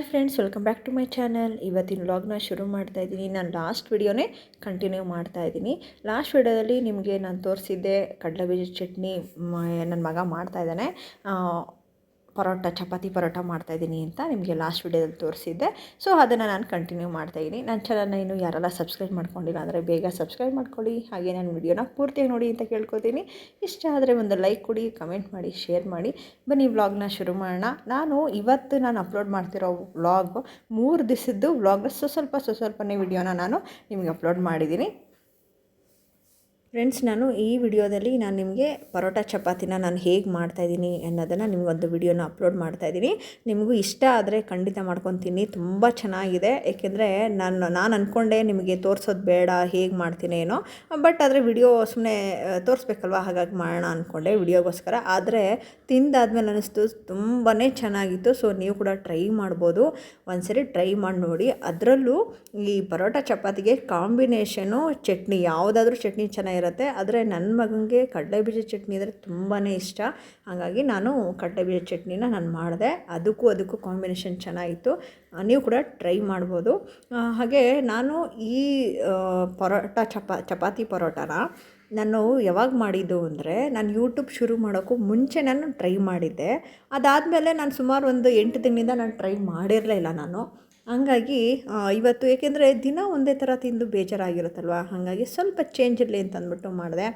Hi friends, welcome back to my channel. ಇವತ್ತಿನ ವ್ಲಾಗ್ನ ಶುರು ಮಾಡ್ತಾ ಇದ್ದೀನಿ. ನಾನು ಲಾಸ್ಟ್ ವಿಡಿಯೋನೇ ಕಂಟಿನ್ಯೂ ಮಾಡ್ತಾ ಇದ್ದೀನಿ. ಲಾಸ್ಟ್ ವಿಡಿಯೋದಲ್ಲಿ ನಿಮಗೆ ನಾನು ತೋರಿಸಿದ್ದೆ ಕಡಲೆಬೀಜದ ಚಟ್ನಿ ನನ್ನ ಮಗ ಮಾಡ್ತಾ ಇದ್ದಾನೆ. ಚಪಾತಿ ಪರೋಟ ಮಾಡ್ತಾಯಿದ್ದೀನಿ ಅಂತ ನಿಮಗೆ ಲಾಸ್ಟ್ ವಿಡಿಯೋದಲ್ಲಿ ತೋರಿಸಿದ್ದೆ. ಸೊ ಅದನ್ನು ನಾನು ಕಂಟಿನ್ಯೂ ಮಾಡ್ತಾಯಿದ್ದೀನಿ. ನನ್ನ ಚಾನಲ್ನ ಇನ್ನೂ ಯಾರೆಲ್ಲ ಸಬ್ಸ್ಕ್ರೈಬ್ ಮಾಡ್ಕೊಂಡಿಲ್ಲ ಅಂದರೆ ಬೇಗ ಸಬ್ಸ್ಕ್ರೈಬ್ ಮಾಡ್ಕೊಳ್ಳಿ. ಹಾಗೆ ನನ್ನ ವಿಡಿಯೋನ ಪೂರ್ತಿಯಾಗಿ ನೋಡಿ ಅಂತ ಕೇಳ್ಕೊತೀನಿ. ಇಷ್ಟ ಆದರೆ ಒಂದು ಲೈಕ್ ಕೊಡಿ, ಕಮೆಂಟ್ ಮಾಡಿ, ಶೇರ್ ಮಾಡಿ. ಬನ್ನಿ ವ್ಲಾಗ್ನ ಶುರು ಮಾಡೋಣ. ಇವತ್ತು ನಾನು ಅಪ್ಲೋಡ್ ಮಾಡ್ತಿರೋ ವ್ಲಾಗ್ 3 ದಿವಸದ್ದು ವ್ಲಾಗ್. ಸ್ವಲ್ಪನೇ ವಿಡಿಯೋನ ನಾನು ನಿಮಗೆ ಅಪ್ಲೋಡ್ ಮಾಡಿದ್ದೀನಿ. ಫ್ರೆಂಡ್ಸ್, ನಾನು ಈ ವಿಡಿಯೋದಲ್ಲಿ ನಾನು ನಿಮಗೆ ಪರೋಟ ಚಪಾತಿನ ನಾನು ಹೇಗೆ ಮಾಡ್ತಾಯಿದ್ದೀನಿ ಅನ್ನೋದನ್ನು ನಿಮಗೊಂದು ವಿಡಿಯೋನ ಅಪ್ಲೋಡ್ ಮಾಡ್ತಾಯಿದ್ದೀನಿ. ನಿಮಗೂ ಇಷ್ಟ ಆದರೆ ಖಂಡಿತ ಮಾಡ್ಕೊತೀನಿ. ತುಂಬ ಚೆನ್ನಾಗಿದೆ. ಏಕೆಂದರೆ ನಾನು ಅಂದ್ಕೊಂಡೆ ನಿಮಗೆ ತೋರಿಸೋದು ಬೇಡ, ಹೇಗೆ ಮಾಡ್ತೀನಿ ಏನೋ, ಬಟ್ ಆದರೆ ವಿಡಿಯೋ ಸುಮ್ಮನೆ ತೋರಿಸ್ಬೇಕಲ್ವ, ಹಾಗಾಗಿ ಮಾಡೋಣ ಅಂದ್ಕೊಂಡೆ ವಿಡಿಯೋಗೋಸ್ಕರ. ಆದರೆ ತಿಂದಾದ್ಮೇಲೆ ಅನ್ನಿಸ್ತು ತುಂಬಾ ಚೆನ್ನಾಗಿತ್ತು. ಸೊ ನೀವು ಕೂಡ ಟ್ರೈ ಮಾಡ್ಬೋದು, ಒಂದ್ಸರಿ ಟ್ರೈ ಮಾಡಿ ನೋಡಿ. ಅದರಲ್ಲೂ ಈ ಪರೋಟ ಚಪಾತಿಗೆ ಕಾಂಬಿನೇಷನು ಚಟ್ನಿ, ಯಾವುದಾದ್ರೂ ಚಟ್ನಿ ಚೆನ್ನಾಗಿರುತ್ತೆ. ಆದರೆ ನನ್ನ ಮಗನಿಗೆ ಕಡಲೆಬೀಜ ಚಟ್ನಿ ಅಂದರೆ ತುಂಬಾ ಇಷ್ಟ. ಹಾಗಾಗಿ ನಾನು ಕಡಲೆಬೀಜ ಚಟ್ನಿನ ನಾನು ಮಾಡಿದೆ. ಅದಕ್ಕೂ ಕಾಂಬಿನೇಷನ್ ಚೆನ್ನಾಗಿತ್ತು. ನೀವು ಕೂಡ ಟ್ರೈ ಮಾಡ್ಬೋದು. ಹಾಗೆ ನಾನು ಈ ಚಪಾತಿ ಪರೋಟನ ನಾನು ಯಾವಾಗ ಮಾಡಿದ್ದು ಅಂದರೆ, ನಾನು ಯೂಟ್ಯೂಬ್ ಶುರು ಮಾಡೋಕ್ಕೂ ಮುಂಚೆ ನಾನು ಟ್ರೈ ಮಾಡಿದ್ದೆ. ಅದಾದಮೇಲೆ ನಾನು ಸುಮಾರು ಒಂದು 8 ತಿಂಗಳಿಂದ ನಾನು ಟ್ರೈ ಮಾಡಿರಲಿಲ್ಲ ನಾನು. ಹಂಗಾಗಿ ಇವತ್ತು, ಏಕೆಂದರೆ ದಿನ ಒಂದೇ ಥರ ತಿಂದು ಬೇಜಾರಾಗಿರುತ್ತಲ್ವ, ಹಾಗಾಗಿ ಸ್ವಲ್ಪ ಚೇಂಜ್ ಇರಲಿ ಅಂತ ಅಂದ್ಬಿಟ್ಟು ಮಾಡಿದೆ.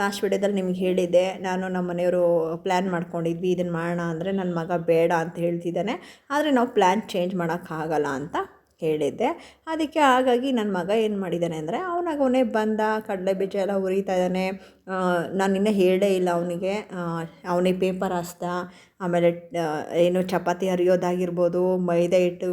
ಲಾಸ್ಟ್ ವಿಡಿಯೋದಲ್ಲಿ ನಿಮ್ಗೆ ಹೇಳಿದ್ದೆ, ನಾನು ನಮ್ಮ ಮನೆಯವರು ಪ್ಲ್ಯಾನ್ ಮಾಡ್ಕೊಂಡಿದ್ವಿ ಇದನ್ನು ಮಾಡೋಣ ಅಂದರೆ, ನನ್ನ ಮಗ ಬೇಡ ಅಂತ ಹೇಳ್ತಿದ್ದಾನೆ. ಆದರೆ ನಾವು ಪ್ಲ್ಯಾನ್ ಚೇಂಜ್ ಮಾಡೋಕ್ಕಾಗಲ್ಲ ಅಂತ ಹೇಳಿದ್ದೆ. ಅದಕ್ಕೆ ಹಾಗಾಗಿ ನನ್ನ ಮಗ ಏನು ಮಾಡಿದ್ದಾನೆ ಅಂದರೆ, ಅವನೇ ಬಂದ, ಕಡಲೆಬೀಜ ಎಲ್ಲ ಹುರಿತಾ ಇದ್ದಾನೆ. ನಾನು ಇನ್ನೂ ಹೇಳೇ ಇಲ್ಲ ಅವನಿಗೆ ಪೇಪರ್ ಹಾಸ್ದ, ಆಮೇಲೆ ಏನು ಚಪಾತಿ ಹರಿಯೋದಾಗಿರ್ಬೋದು, ಮೈದಾ ಹಿಟ್ಟು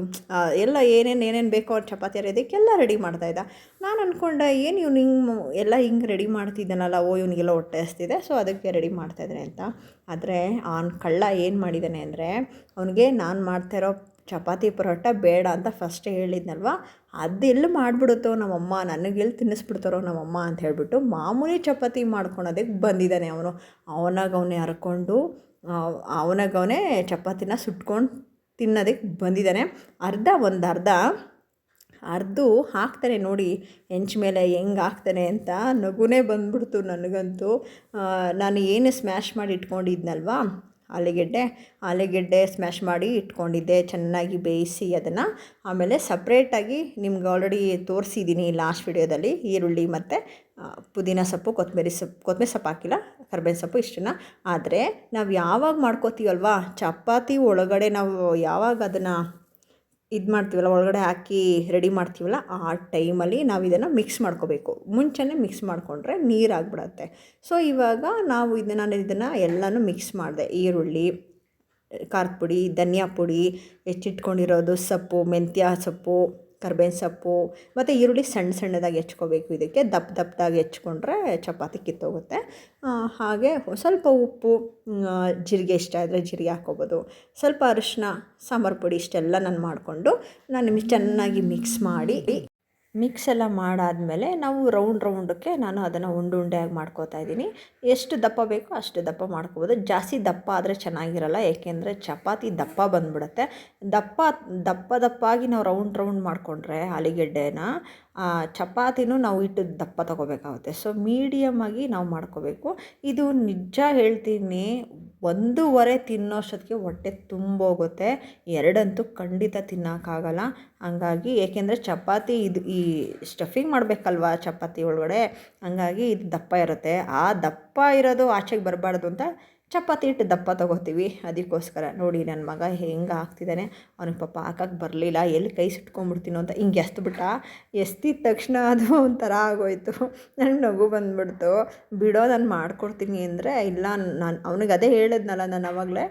ಎಲ್ಲ ಏನೇನು ಬೇಕೋ ಚಪಾತಿ ಹರಿಯೋದಕ್ಕೆಲ್ಲ ರೆಡಿ ಮಾಡ್ತಾಯಿದ್ದ. ನಾನು ಅಂದ್ಕೊಂಡೆ, ಏನು ಇವ್ನು ಎಲ್ಲ ಹಿಂಗೆ ರೆಡಿ ಮಾಡ್ತಿದ್ದಾನಲ್ಲ, ಇವನಿಗೆಲ್ಲ ಹೊಟ್ಟೆ ಹಸ್ತಿದೆ, ಸೊ ಅದಕ್ಕೆ ರೆಡಿ ಮಾಡ್ತಾಯಿದ್ದಾನೆ ಅಂತ. ಆದರೆ ಅವನ ಕಳ್ಳ ಏನು ಮಾಡಿದ್ದಾನೆ ಅಂದರೆ, ಅವನಿಗೆ ನಾನು ಮಾಡ್ತಾಯಿರೋ ಚಪಾತಿ ಪರೋಟ ಬೇಡ ಅಂತ ಫಸ್ಟೇ ಹೇಳಿದ್ನಲ್ವ, ಅದೆಲ್ಲ ಮಾಡಿಬಿಡುತ್ತೋ ನಮ್ಮಮ್ಮ, ನನಗೆಲ್ಲಿ ತಿನ್ನಿಸ್ಬಿಡ್ತಾರೋ ನಮ್ಮಮ್ಮ ಅಂತ ಹೇಳಿಬಿಟ್ಟು ಮಾಮೂಲಿ ಚಪಾತಿ ಮಾಡ್ಕೊಳೋದಕ್ಕೆ ಬಂದಿದ್ದಾನೆ. ಅವನಾಗವನೇ ಹರ್ಕೊಂಡು ಅವನಾಗವನೇ ಚಪಾತಿನ ಸುಟ್ಕೊಂಡು ತಿನ್ನೋದಕ್ಕೆ ಬಂದಿದ್ದಾನೆ. ಅರ್ಧ ಹಾಕ್ತಾನೆ ನೋಡಿ, ಹೆಂಚು ಮೇಲೆ ಹೆಂಗೆ ಹಾಕ್ತಾನೆ ಅಂತ ನಗುನೇ ಬಂದ್ಬಿಡ್ತು ನನಗಂತೂ. ನಾನು ಏನು ಸ್ಮ್ಯಾಶ್ ಮಾಡಿ ಇಟ್ಕೊಂಡಿದ್ನಲ್ವ, ಆಲೂಗೆಡ್ಡೆ ಸ್ಮ್ಯಾಶ್ ಮಾಡಿ ಇಟ್ಕೊಂಡಿದ್ದೆ, ಚೆನ್ನಾಗಿ ಬೇಯಿಸಿ ಅದನ್ನು. ಆಮೇಲೆ ಸಪ್ರೇಟಾಗಿ ನಿಮ್ಗೆ ಆಲ್ರೆಡಿ ತೋರಿಸಿದ್ದೀನಿ ಲಾಸ್ಟ್ ವಿಡಿಯೋದಲ್ಲಿ, ಈರುಳ್ಳಿ ಮತ್ತು ಪುದೀನ ಸೊಪ್ಪು, ಕೊತ್ತಂಬರಿ ಸೊಪ್ಪು ಹಾಕಿಲ್ಲ, ಕರ್ಬೇವಿನ ಸೊಪ್ಪು ಇಷ್ಟನ್ನು. ಆದರೆ ನಾವು ಯಾವಾಗ ಮಾಡ್ಕೋತೀವಲ್ವ ಚಪಾತಿ ಒಳಗಡೆ, ನಾವು ಯಾವಾಗ ಅದನ್ನು ಮಾಡ್ತೀವಲ್ಲ, ಒಳಗಡೆ ಹಾಕಿ ರೆಡಿ ಮಾಡ್ತೀವಲ್ಲ, ಆ ಟೈಮಲ್ಲಿ ನಾವು ಇದನ್ನು ಮಿಕ್ಸ್ ಮಾಡ್ಕೋಬೇಕು. ಮುಂಚೆನೇ ಮಿಕ್ಸ್ ಮಾಡಿಕೊಂಡ್ರೆ ನೀರಾಗ್ಬಿಡತ್ತೆ. ಸೊ ಇವಾಗ ನಾನು ಇದನ್ನು ಎಲ್ಲನೂ ಮಿಕ್ಸ್ ಮಾಡಿದೆ. ಈರುಳ್ಳಿ, ಖಾರದ ಪುಡಿ, ಧನಿಯಾ ಪುಡಿ, ಹೆಚ್ಚಿಟ್ಕೊಂಡಿರೋದು ಸೊಪ್ಪು, ಮೆಂತ್ಯ ಸೊಪ್ಪು, ಕರ್ಬೇವಿನ ಸೊಪ್ಪು ಮತ್ತು ಈರುಳ್ಳಿ ಸಣ್ಣದಾಗಿ ಹೆಚ್ಕೋಬೇಕು. ಇದಕ್ಕೆ ದಪ್ಪದಾಗಿ ಹೆಚ್ಕೊಂಡ್ರೆ ಚಪಾತಿ ಕಿತ್ತೋಗುತ್ತೆ. ಹಾಗೆ ಸ್ವಲ್ಪ ಉಪ್ಪು, ಜೀರಿಗೆ ಇಷ್ಟ ಆದರೆ ಜೀರಿಗೆ ಹಾಕ್ಕೋಬೋದು, ಸ್ವಲ್ಪ ಅರಿಶಿನ, ಸಾಂಬಾರು ಪುಡಿ, ಇಷ್ಟೆಲ್ಲ ನಾನು ಮಾಡಿಕೊಂಡು ನಿಮಗೆ ಚೆನ್ನಾಗಿ ಮಿಕ್ಸ್ ಎಲ್ಲ ಮಾಡಾದಮೇಲೆ ನಾವು ರೌಂಡಕ್ಕೆ ನಾನು ಅದನ್ನು ಉಂಡೆಯಾಗಿ ಮಾಡ್ಕೋತಾ ಇದ್ದೀನಿ. ಎಷ್ಟು ದಪ್ಪ ಬೇಕೋ ಅಷ್ಟು ದಪ್ಪ ಮಾಡ್ಕೋಬೋದು. ಜಾಸ್ತಿ ದಪ್ಪ ಆದರೆ ಚೆನ್ನಾಗಿರಲ್ಲ, ಏಕೆಂದರೆ ಚಪಾತಿ ದಪ್ಪ ಬಂದುಬಿಡುತ್ತೆ. ದಪ್ಪಾಗಿ ನಾವು ರೌಂಡ್ ಮಾಡಿಕೊಂಡ್ರೆ ಆಲೂಗೆಡ್ಡೆನ, ಚಪಾತಿನೂ ನಾವು ಇಟ್ಟು ದಪ್ಪ ತೊಗೋಬೇಕಾಗುತ್ತೆ. ಸೊ ಮೀಡಿಯಮಾಗಿ ನಾವು ಮಾಡ್ಕೋಬೇಕು. ಇದು ನಿಜ ಹೇಳ್ತೀನಿ, 1.5 ತಿನ್ನೋಷ್ಟೊತ್ತಿಗೆ ಹೊಟ್ಟೆ ತುಂಬೋಗುತ್ತೆ, 2 ಖಂಡಿತ ತಿನ್ನೋಕ್ಕಾಗಲ್ಲ. ಹಂಗಾಗಿ, ಏಕೆಂದರೆ ಚಪಾತಿ ಈ ಸ್ಟಫಿಂಗ್ ಮಾಡಬೇಕಲ್ವ ಚಪಾತಿ ಒಳಗಡೆ, ಹಂಗಾಗಿ ಇದು ದಪ್ಪ ಇರುತ್ತೆ. ಆ ದಪ್ಪ ಇರೋದು ಆಚೆಗೆ ಬರಬಾರ್ದು ಅಂತ ಚಪಾತಿ ಹಿಟ್ಟು ದಪ್ಪ ತೊಗೋತೀವಿ. ಅದಕ್ಕೋಸ್ಕರ ನೋಡಿ ನನ್ನ ಮಗ ಹೆಂಗೆ ಹಾಕ್ತಿದ್ದಾನೆ. ಅವನಿಗೆ ಪಾಪ ಹಾಕಕ್ಕೆ ಬರಲಿಲ್ಲ, ಎಲ್ಲಿ ಕೈ ಸುಟ್ಕೊಂಡ್ಬಿಡ್ತೀನೋ ಅಂತ ಹಿಂಗೆ ಎಸ್ತಿದ ತಕ್ಷಣ ಅದು ಒಂಥರ ಆಗೋಯ್ತು. ನನಗೆ ನಗು ಬಂದುಬಿಡ್ತು. ಬಿಡೋ, ನಾನು ಮಾಡ್ಕೊಡ್ತೀನಿ ಅಂದರೆ, ಇಲ್ಲ, ನಾನು ಅವನಿಗೆ ಅದೇ ಹೇಳಿದ್ನಲ್ಲ ನಾನು ಆವಾಗಲೇ,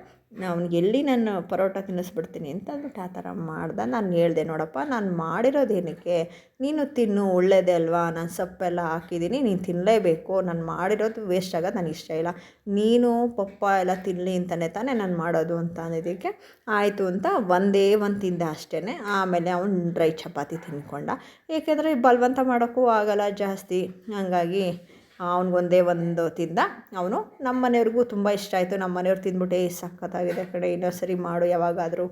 ಅವ್ನಿಗೆ ಎಲ್ಲಿ ನಾನು ಪರೋಟ ತಿನ್ನಿಸ್ಬಿಡ್ತೀನಿ ಅಂತ ಅಂದ್ಬಿಟ್ಟು ಆ ಥರ ಮಾಡ್ದೆ. ನಾನು ಹೇಳಿದೆ, ನೋಡಪ್ಪ, ನಾನು ಮಾಡಿರೋದೇನಕ್ಕೆ, ನೀನು ತಿನ್ನು, ಒಳ್ಳೇದೇ ಅಲ್ವಾ, ನಾನು ಸೊಪ್ಪೆಲ್ಲ ಹಾಕಿದ್ದೀನಿ, ನೀನು ತಿನ್ನಲೇಬೇಕು, ನಾನು ಮಾಡಿರೋದು ವೇಸ್ಟ್ ಆಗೋದು ನನಗೆ ಇಷ್ಟ ಇಲ್ಲ, ನೀನು ಪಪ್ಪ ಎಲ್ಲ ತಿನ್ನಲಿ ಅಂತಲೇ ತಾನೇ ನಾನು ಮಾಡೋದು ಅಂತ ಅಂದಿದ್ದಕ್ಕೆ ಆಯಿತು ಅಂತ ಒಂದೇ ತಿಂದೆ ಅಷ್ಟೇ. ಆಮೇಲೆ ಅವನು ಡ್ರೈ ಚಪಾತಿ ತಿನ್ಕೊಂಡ, ಏಕೆಂದರೆ ಬಲವಂತ ಮಾಡೋಕ್ಕೂ ಆಗಲ್ಲ ಜಾಸ್ತಿ. ಹಾಗಾಗಿ ಅವ್ನಿಗೊಂದೇ ಒಂದು ತಿಂದ ಅವನು. ನಮ್ಮ ಮನೆಯವ್ರಿಗೂ ತುಂಬ ಇಷ್ಟ ಆಯಿತು. ನಮ್ಮ ಮನೆಯವ್ರು ತಿಂದ್ಬಿಟ್ಟು ಸಖತ್ತಾಗಿದೆ ಕಡೆ, ಇನ್ನೊಂದು ಸರಿ ಮಾಡು ಯಾವಾಗಾದರೂ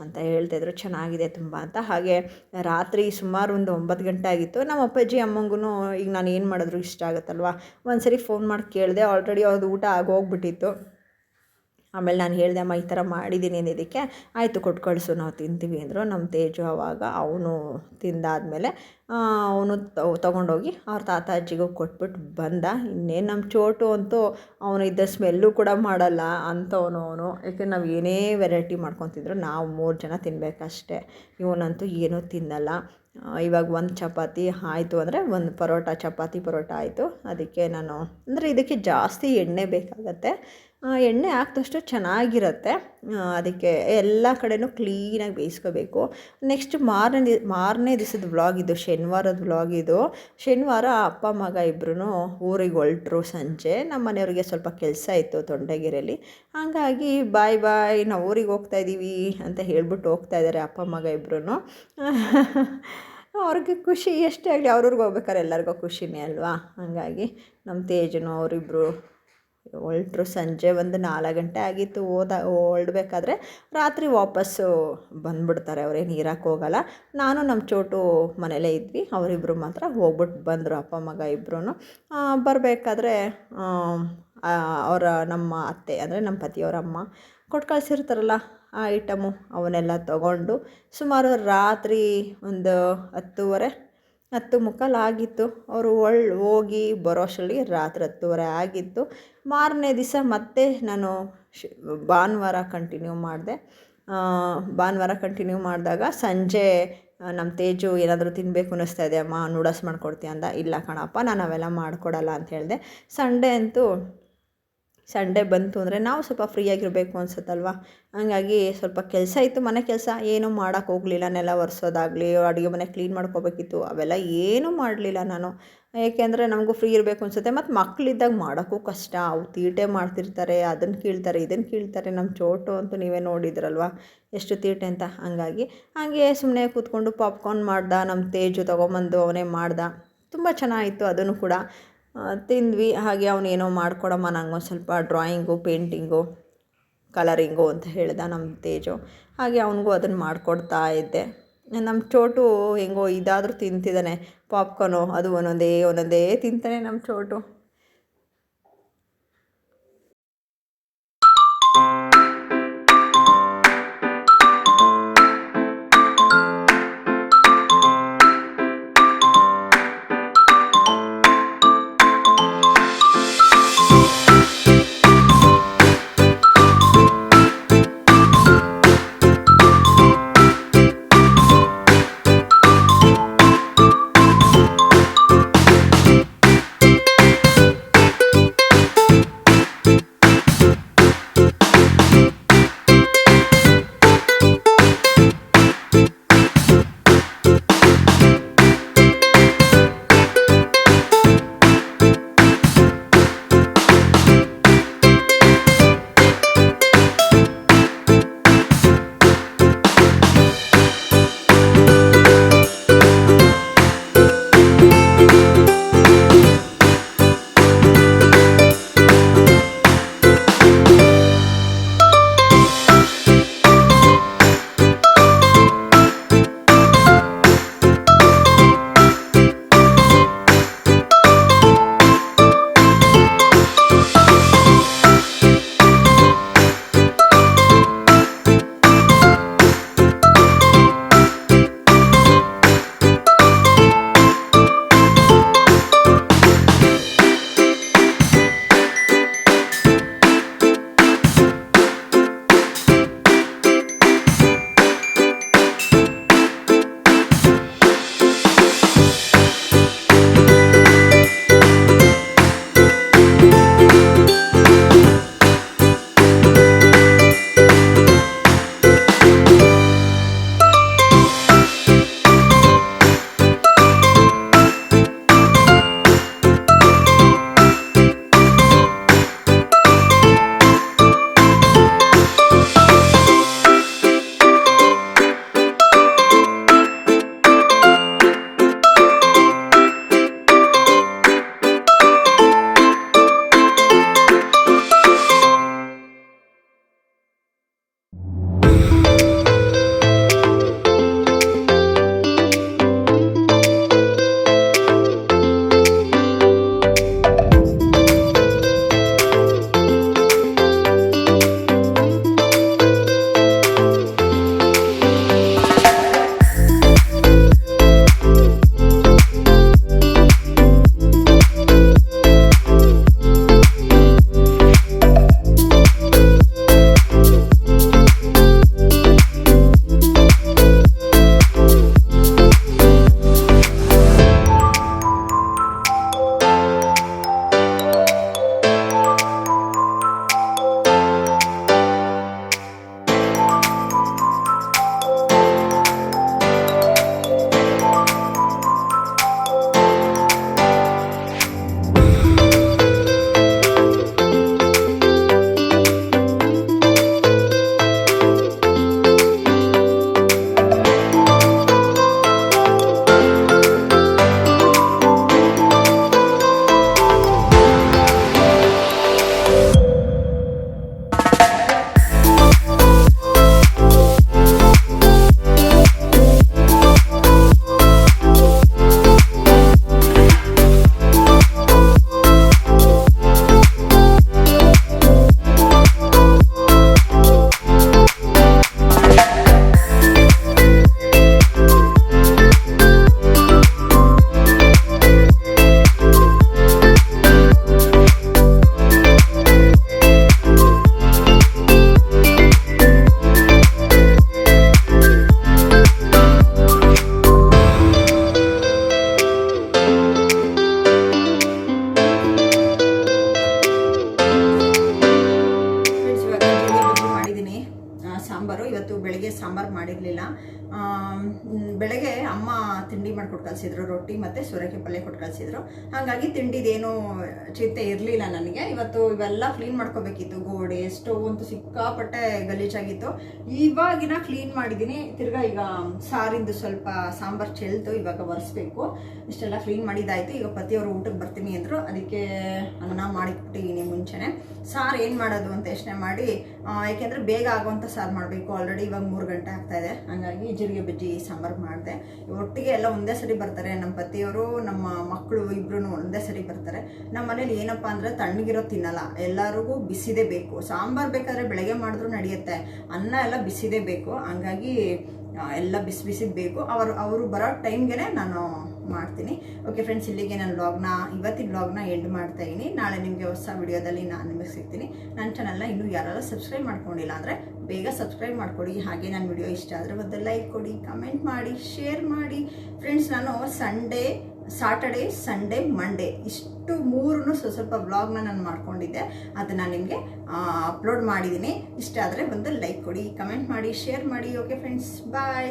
ಅಂತ ಹೇಳ್ತಾಯಿದ್ರು, ಚೆನ್ನಾಗಿದೆ ತುಂಬ ಅಂತ. ಹಾಗೆ ರಾತ್ರಿ ಸುಮಾರು ಒಂದು 9 ಗಂಟೆ ಆಗಿತ್ತು. ನಮ್ಮ ಅಪ್ಪಾಜಿ ಅಮ್ಮಂಗೂ ಈಗ ನಾನು ಏನು ಮಾಡಿದ್ರು ಇಷ್ಟ ಆಗುತ್ತಲ್ವ, ಒಂದು ಸರಿ ಫೋನ್ ಮಾಡಿ ಕೇಳಿದೆ. ಆಲ್ರೆಡಿ ಅವ್ರದ್ದು ಊಟ ಆಗೋಗ್ಬಿಟ್ಟಿತ್ತು. ಆಮೇಲೆ ನಾನು ಹೇಳಿದೆ, ಅಮ್ಮ ಈ ಥರ ಮಾಡಿದ್ದೀನಿ ಇದಕ್ಕೆ, ಆಯಿತು ಕೊಟ್ಟು ಕಳಿಸು ನಾವು ತಿಂತೀವಿ ಅಂದರು. ನಮ್ಮ ತೇಜು ಆವಾಗ ಅವನು ತಿಂದಾದಮೇಲೆ ಅವನು ತೊಗೊಂಡೋಗಿ ಅವ್ರ ತಾತ ಅಜ್ಜಿಗೂ ಕೊಟ್ಬಿಟ್ಟು ಬಂದ. ಇನ್ನೇನು ನಮ್ಮ ಚೋಟು ಅಂತೂ ಅವನು ಇದ್ದ ಸ್ಮೆಲ್ಲು ಕೂಡ ಮಾಡಲ್ಲ ಅಂಥವನು. ಯಾಕೆ ನಾವು ಏನೇ ವೆರೈಟಿ ಮಾಡ್ಕೊತಿದ್ರು ನಾವು 3 ಜನ ತಿನ್ನಬೇಕಷ್ಟೆ. ಇವನಂತೂ ಏನೂ ತಿನ್ನಲ್ಲ. ಇವಾಗ ಒಂದು ಚಪಾತಿ ಆಯಿತು ಅಂದರೆ ಒಂದು ಪರೋಟ, ಚಪಾತಿ ಪರೋಟ ಆಯಿತು. ಅದಕ್ಕೆ ನಾನು ಅಂದರೆ ಇದಕ್ಕೆ ಜಾಸ್ತಿ ಎಣ್ಣೆ ಬೇಕಾಗತ್ತೆ. ಎಣ್ಣೆ ಹಾಕಿದಷ್ಟು ಚೆನ್ನಾಗಿರುತ್ತೆ. ಅದಕ್ಕೆ ಎಲ್ಲ ಕಡೆನೂ ಕ್ಲೀನಾಗಿ ಬೇಯಿಸ್ಕೋಬೇಕು. ನೆಕ್ಸ್ಟ್ ಮಾರನೇ ದಿವಸದ ವ್ಲಾಗ್ ಇದು, ಶನಿವಾರದ ವ್ಲಾಗ್ ಇದು. ಶನಿವಾರ ಅಪ್ಪ ಮಗ ಇಬ್ಬರೂ ಊರಿಗೆ ಹೊರಟ್ರು ಸಂಜೆ. ನಮ್ಮ ಮನೆಯವ್ರಿಗೆ ಸ್ವಲ್ಪ ಕೆಲಸ ಇತ್ತು ತೊಂಡಗೆರೆಯಲ್ಲಿ. ಹಾಗಾಗಿ ಬಾಯ್ ನಾವು ಊರಿಗೆ ಹೋಗ್ತಾಯಿದ್ದೀವಿ ಅಂತ ಹೇಳ್ಬಿಟ್ಟು ಹೋಗ್ತಾಯಿದ್ದಾರೆ ಅಪ್ಪ ಮಗ ಇಬ್ಬರೂ. ಅವ್ರಿಗೆ ಖುಷಿ ಎಷ್ಟೇ ಆಗಲಿ, ಅವ್ರವ್ರಿಗೆ ಹೋಗ್ಬೇಕಾದ್ರೆ ಎಲ್ಲರಿಗೂ ಖುಷಿನೇ ಅಲ್ವಾ. ಹಾಗಾಗಿ ನಮ್ಮ ತೇಜನು ಅವರಿಬ್ಬರು ಹೊರಟ್ರು. ಸಂಜೆ ಒಂದು 4 ಗಂಟೆ ಆಗಿತ್ತು ಹೊರಡ್ಬೇಕಾದ್ರೆ. ರಾತ್ರಿ ವಾಪಸ್ಸು ಬಂದುಬಿಡ್ತಾರೆ, ಅವರೇನು ಇರೋಕ್ಕೆ ಹೋಗಲ್ಲ. ನಾನು ನಮ್ಮ ಚೋಟು ಮನೇಲೇ ಇದ್ವಿ. ಅವರಿಬ್ಬರು ಮಾತ್ರ ಹೋಗ್ಬಿಟ್ಟು ಬಂದರು, ಅಪ್ಪ ಮಗ ಇಬ್ಬರೂ. ಬರಬೇಕಾದ್ರೆ ನಮ್ಮ ಅತ್ತೆ ಅಂದರೆ ನಮ್ಮ ಪತಿಯವರ ಅಮ್ಮ ಕೊಟ್ಟು ಕಳಿಸಿರ್ತಾರಲ್ಲ ಆ ಐಟಮು ಅವನ್ನೆಲ್ಲ ತಗೊಂಡು ಸುಮಾರು ರಾತ್ರಿ ಒಂದು 10:30 ಆಗಿತ್ತು. ಅವರು ಹೋಗಿ ಬರೋ ಅಷ್ಟರಲ್ಲಿ ರಾತ್ರಿ 10:30 ಆಗಿತ್ತು. ಮಾರನೇ ದಿವಸ ಮತ್ತೆ ನಾನು ಭಾನುವಾರ ಕಂಟಿನ್ಯೂ ಮಾಡಿದಾಗ ಸಂಜೆ ನಮ್ಮ ತೇಜು ಏನಾದರೂ ತಿನ್ನಬೇಕು ಅನ್ನಿಸ್ತಾ ಇದೆ ಅಮ್ಮ, ನೂಡಲ್ಸ್ ಮಾಡ್ಕೊಡ್ತೀಯ ಅಂದ. ಇಲ್ಲ ಕಣಪ್ಪ, ನಾನು ಅವೆಲ್ಲ ಮಾಡಿಕೊಡಲ್ಲ ಅಂತ ಹೇಳಿದೆ. ಸಂಡೇ ಬಂತು ಅಂದರೆ ನಾವು ಸ್ವಲ್ಪ ಫ್ರೀಯಾಗಿರಬೇಕು ಅನ್ಸುತ್ತಲ್ವ. ಹಂಗಾಗಿ ಸ್ವಲ್ಪ ಕೆಲಸ ಇತ್ತು, ಮನೆ ಕೆಲಸ ಏನೂ ಮಾಡೋಕ್ಕೆ ಹೋಗಲಿಲ್ಲ. ನೆಲ ಒರೆಸೋದಾಗಲಿ, ಅಡುಗೆ ಮನೆ ಕ್ಲೀನ್ ಮಾಡ್ಕೋಬೇಕಿತ್ತು, ಅವೆಲ್ಲ ಏನೂ ಮಾಡಲಿಲ್ಲ ನಾನು. ಏಕೆಂದರೆ ನಮಗೂ ಫ್ರೀ ಇರಬೇಕು ಅನಿಸುತ್ತೆ. ಮತ್ತು ಮಕ್ಕಳಿದ್ದಾಗ ಮಾಡೋಕ್ಕೂ ಕಷ್ಟ. ಅವು ತೀಟೆ ಮಾಡ್ತಿರ್ತಾರೆ, ಅದನ್ನು ಕೀಳ್ತಾರೆ ಇದನ್ನು ಕೀಳ್ತಾರೆ. ನಮ್ಮ ಚೋಟು ಅಂತೂ ನೀವೇ ನೋಡಿದ್ರಲ್ವ ಎಷ್ಟು ತೀಟೆ ಅಂತ. ಹಾಗೆ ಸುಮ್ಮನೆ ಕೂತ್ಕೊಂಡು ಪಾಪ್ಕಾರ್ನ್ ಮಾಡ್ದ. ನಮ್ಮ ತೇಜು ತೊಗೊಂಬಂದು ಅವನೇ ಮಾಡ್ದ. ತುಂಬ ಚೆನ್ನಾಗಿತ್ತು ಅದನ್ನು ಕೂಡ. ತಿಂದ್ವಿ. ಹಾಗೆ ಅವನೇನೋ ಮಾಡ್ಕೊಡಮ್ಮ ನನಗೊಂದು ಸ್ವಲ್ಪ ಡ್ರಾಯಿಂಗು, ಪೇಂಟಿಂಗು, ಕಲರಿಂಗು ಅಂತ ಹೇಳ್ದ ನಮ್ಮ ತೇಜು. ಹಾಗೆ ಅವನಿಗೂ ಅದನ್ನು ಮಾಡಿಕೊಡ್ತಾ ಇದ್ದೆ. ನಮ್ಮ ಚೋಟು ಹೆಂಗೋ ಇದಾದರೂ ತಿಂತಿದ್ದಾನೆ, ಪಾಪ್ಕಾರ್ನು ಅದು ಒಂದೊಂದೇ ತಿಂತಾನೆ ನಮ್ಮ ಚೋಟು. ಬೆಳಗ್ಗೆ ಅಮ್ಮ ತಿಂಡಿ ಮಾಡ್ಕೊಟ್ಟು ಕಳಿಸಿದ್ರು, ರೊಟ್ಟಿ ಮತ್ತು ಸೋರೆಕಾಯಿ ಪಲ್ಯ ಕೊಟ್ಟು ಕಳಿಸಿದ್ರು. ಹಾಗಾಗಿ ತಿಂಡಿದೇನು ಚಿಂತೆ ಇರಲಿಲ್ಲ ನನಗೆ. ಇವತ್ತು ಇವೆಲ್ಲ ಕ್ಲೀನ್ ಮಾಡ್ಕೋಬೇಕಿತ್ತು. ಗೋಡೆ ಸ್ಟವ್ ಅಂತೂ ಸಿಕ್ಕಾಪಟ್ಟೆ ಗಲೀಜಾಗಿತ್ತು. ಇವಾಗಿನ ಕ್ಲೀನ್ ಮಾಡಿದ್ದೀನಿ. ತಿರ್ಗಾ ಈಗ ಸಾರಿಂದು ಸ್ವಲ್ಪ ಸಾಂಬಾರು ಚೆಲ್ತು, ಇವಾಗ ಒರೆಸ್ಬೇಕು. ಇಷ್ಟೆಲ್ಲ ಕ್ಲೀನ್ ಮಾಡಿದ್ದಾಯಿತು. ಈಗ ಪತಿಯವರು ಊಟಕ್ಕೆ ಬರ್ತೀನಿ ಅಂದರು, ಅದಕ್ಕೆ ಅನ್ನ ಮಾಡಿಕೊಟ್ಟಿದ್ದೀನಿ ಮುಂಚೆನೆ. ಸಾರು ಏನು ಮಾಡೋದು ಅಂತ ಯೋಚನೆ ಮಾಡಿ, ಯಾಕೆಂದರೆ ಬೇಗ ಆಗುವಂಥ ಸಾರು ಮಾಡಬೇಕು. ಆಲ್ರೆಡಿ ಇವಾಗ 3 ಗಂಟೆ ಆಗ್ತಾಯಿದೆ. ಹಾಗಾಗಿ ಜೀರಿಗೆ ಬಜ್ಜಿ ಸಾಂಬಾರು ಮಾಡಿದೆ. ಒಟ್ಟಿಗೆ ಎಲ್ಲ ಒಂದೇ ಸರಿ ಬರ್ತಾರೆ. ನಮ್ಮ ಪತಿಯವರು ನಮ್ಮ ಮಕ್ಕಳು ಇಬ್ಬರೂ ಒಂದೇ ಸರಿ ಬರ್ತಾರೆ. ನಮ್ಮ ಮನೇಲಿ ಏನಪ್ಪ ಅಂದರೆ ತಣ್ಣಗಿರೋ ತಿನ್ನಲ್ಲ, ಎಲ್ಲರಿಗೂ ಬಿಸಿದೇ ಬೇಕು. ಸಾಂಬಾರು ಬೇಕಾದರೆ ಬೆಳಗ್ಗೆ ಮಾಡಿದ್ರು ನಡೆಯುತ್ತೆ, ಅನ್ನ ಎಲ್ಲ ಬಿಸಿದೇ ಬೇಕು. ಹಂಗಾಗಿ ಎಲ್ಲ ಬಿಸಿ ಬಿಸಿದು ಬೇಕು. ಅವರು ಬರೋ ಟೈಮ್ಗೆ ನಾನು ಮಾಡ್ತೀನಿ. ಓಕೆ ಫ್ರೆಂಡ್ಸ್, ಇಲ್ಲಿಗೆ ನಾನು ಇವತ್ತಿನ ವ್ಲಾಗ್ನ ಎಂಡ್ ಮಾಡ್ತಾ ಇದ್ದೀನಿ. ನಾಳೆ ನಿಮಗೆ ಹೊಸ ವಿಡಿಯೋದಲ್ಲಿ ನಾನು ನಿಮಗೆ ಸಿಗ್ತೀನಿ. ನನ್ನ ಚಾನಲ್ನ ಇನ್ನೂ ಯಾರೆಲ್ಲ ಸಬ್ಸ್ಕ್ರೈಬ್ ಮಾಡ್ಕೊಂಡಿಲ್ಲ ಅಂದರೆ ಬೇಗ ಸಬ್ಸ್ಕ್ರೈಬ್ ಮಾಡ್ಕೊಡಿ. ಹಾಗೆ ನನ್ನ ವಿಡಿಯೋ ಇಷ್ಟ ಆದರೆ ಒಂದು ಲೈಕ್ ಕೊಡಿ, ಕಮೆಂಟ್ ಮಾಡಿ, ಶೇರ್ ಮಾಡಿ. ಫ್ರೆಂಡ್ಸ್, ನಾನು ಸಾಟರ್ಡೇ ಸಂಡೇ ಮಂಡೇ ಇಷ್ಟು 3 ಸ್ವಲ್ಪ ವ್ಲಾಗ್ನ ನಾನು ಮಾಡ್ಕೊಂಡಿದ್ದೆ. ಅದನ್ನು ನಿಮಗೆ ಅಪ್ಲೋಡ್ ಮಾಡಿದ್ದೀನಿ. ಇಷ್ಟ ಆದರೆ ಒಂದು ಲೈಕ್ ಕೊಡಿ, ಕಮೆಂಟ್ ಮಾಡಿ, ಶೇರ್ ಮಾಡಿ. ಓಕೆ ಫ್ರೆಂಡ್ಸ್, ಬಾಯ್.